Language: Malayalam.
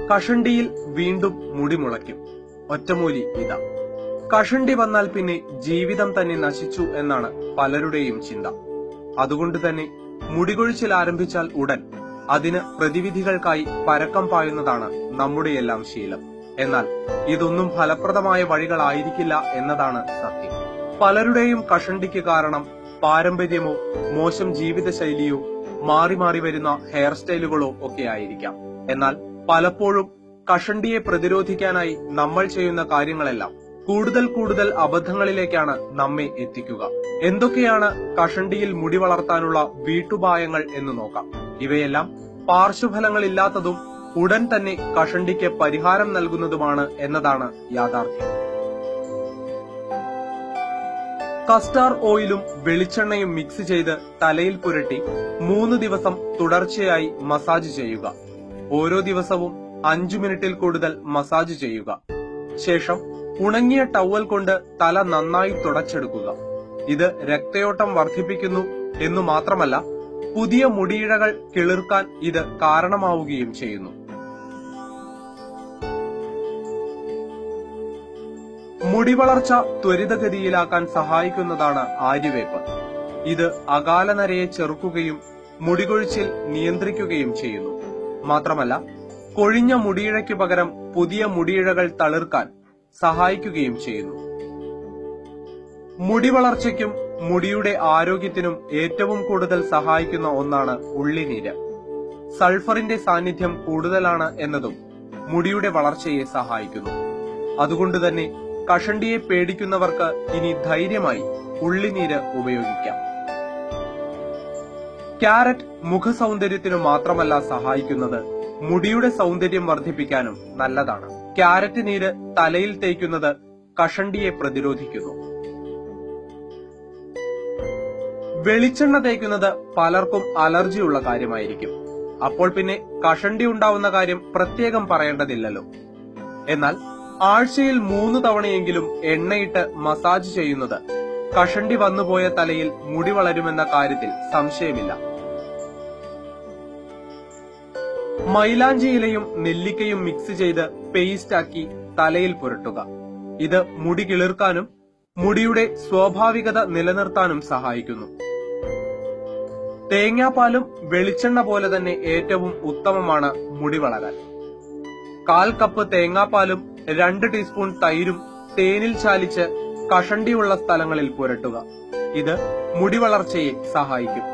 കഷണ്ടിയിൽ വീണ്ടും മുടി മുളയ്ക്കും. ഒറ്റമൂലി ഇതാ. കഷണ്ടി വന്നാൽ പിന്നെ ജീവിതം തന്നെ നശിച്ചു എന്നാണ് പലരുടെയും ചിന്ത. അതുകൊണ്ട് തന്നെ മുടികൊഴിച്ചിൽ ആരംഭിച്ചാൽ ഉടൻ അതിന് പ്രതിവിധികൾക്കായി പരക്കം പായുന്നതാണ് നമ്മുടെയെല്ലാം ശീലം. എന്നാൽ ഇതൊന്നും ഫലപ്രദമായ വഴികളായിരിക്കില്ല എന്നതാണ് സത്യം. പലരുടെയും കഷണ്ടിക്ക് കാരണം പാരമ്പര്യമോ മോശം ജീവിതശൈലിയോ മാറി മാറി വരുന്ന ഹെയർ സ്റ്റൈലുകളോ ഒക്കെ ആയിരിക്കാം. എന്നാൽ പലപ്പോഴും കഷണ്ടിയെ പ്രതിരോധിക്കാനായി നമ്മൾ ചെയ്യുന്ന കാര്യങ്ങളെല്ലാം കൂടുതൽ അബദ്ധങ്ങളിലേക്കാണ് നമ്മെ എത്തിക്കുക. എന്തൊക്കെയാണ് കഷണ്ടിയിൽ മുടി വളർത്താനുള്ള വീട്ടുപായങ്ങൾ എന്ന് നോക്കാം. ഇവയെല്ലാം പാർശ്വഫലങ്ങളില്ലാത്തതും ഉടൻ തന്നെ കഷണ്ടിക്ക് പരിഹാരം നൽകുന്നതുമാണ് എന്നതാണ് യാഥാർത്ഥ്യം. കസ്റ്റാർ ഓയിലും വെളിച്ചെണ്ണയും മിക്സ് ചെയ്ത് തലയിൽ പുരട്ടി 3 ദിവസം തുടർച്ചയായി മസാജ് ചെയ്യുക. ഓരോ ദിവസവും 5 മിനിറ്റിൽ കൂടുതൽ മസാജ് ചെയ്യുക. ശേഷം ഉണങ്ങിയ ടവൽ കൊണ്ട് തല നന്നായി തുടച്ചെടുക്കുക. ഇത് രക്തയോട്ടം വർദ്ധിപ്പിക്കുന്നു എന്നു മാത്രമല്ല, പുതിയ മുടിയിഴകൾ കിളിർക്കാൻ ഇത് കാരണമാവുകയും ചെയ്യുന്നു. മുടി വളർച്ച ത്വരിതഗതിയിലാക്കാൻ സഹായിക്കുന്നതാണ് ആര്യവേപ്പ്. ഇത് അകാലനരയെ ചെറുക്കുകയും മുടികൊഴിച്ചിൽ നിയന്ത്രിക്കുകയും ചെയ്യുന്നു. മാത്രമല്ല, കൊഴിഞ്ഞ മുടിയിഴയ്ക്കു പകരം പുതിയ മുടിയിഴകൾ തളിർക്കാൻ സഹായിക്കുകയും ചെയ്യുന്നു. മുടി വളർച്ചയ്ക്കും മുടിയുടെ ആരോഗ്യത്തിനും ഏറ്റവും കൂടുതൽ സഹായിക്കുന്ന ഒന്നാണ് ഉള്ളിനീര്. സൾഫറിന്റെ സാന്നിധ്യം കൂടുതലാണ് എന്നതും മുടിയുടെ വളർച്ചയെ സഹായിക്കുന്നു. അതുകൊണ്ട് തന്നെ കഷണ്ടിയെ പേടിക്കുന്നവർക്ക് ഇനി ധൈര്യമായി ഉള്ളിനീര് ഉപയോഗിക്കാം. ക്യാരറ്റ് മുഖസൗന്ദര്യത്തിനു മാത്രമല്ല സഹായിക്കുന്നത്, മുടിയുടെ സൗന്ദര്യം വർദ്ധിപ്പിക്കാനും നല്ലതാണ്. ക്യാരറ്റ് നീര് തലയിൽ തേയ്ക്കുന്നത് കഷണ്ടിയെ പ്രതിരോധിക്കുന്നു. വെളിച്ചെണ്ണ തേയ്ക്കുന്നത് പലർക്കും അലർജിയുള്ള കാര്യമായിരിക്കും. അപ്പോൾ പിന്നെ കഷണ്ടി ഉണ്ടാവുന്ന കാര്യം പ്രത്യേകം പറയേണ്ടതില്ലല്ലോ. എന്നാൽ ആഴ്ചയിൽ 3 തവണയെങ്കിലും എണ്ണയിട്ട് മസാജ് ചെയ്യുന്നത് കഷണ്ടി വന്നുപോയ തലയിൽ മുടി വളരുമെന്ന കാര്യത്തിൽ സംശയമില്ല. മൈലാഞ്ചി ഇലയും നെല്ലിക്കയും മിക്സ് ചെയ്ത് പേസ്റ്റാക്കി തലയിൽ പുരട്ടുക. ഇത് മുടി കിളിർക്കാനും മുടിയുടെ സ്വാഭാവികത നിലനിർത്താനും സഹായിക്കുന്നു. തേങ്ങാപ്പാലും വെളിച്ചെണ്ണ പോലെ തന്നെ ഏറ്റവും ഉത്തമമാണ് മുടി വളരാൻ. 1/4 കപ്പ് തേങ്ങാപ്പാലും 2 ടീസ്പൂൺ തൈരും തേനിൽ ചാലിച്ച് കഷണ്ടിയുള്ള സ്ഥലങ്ങളിൽ പുരട്ടുക. ഇത് മുടി വളർച്ചയെ സഹായിക്കും.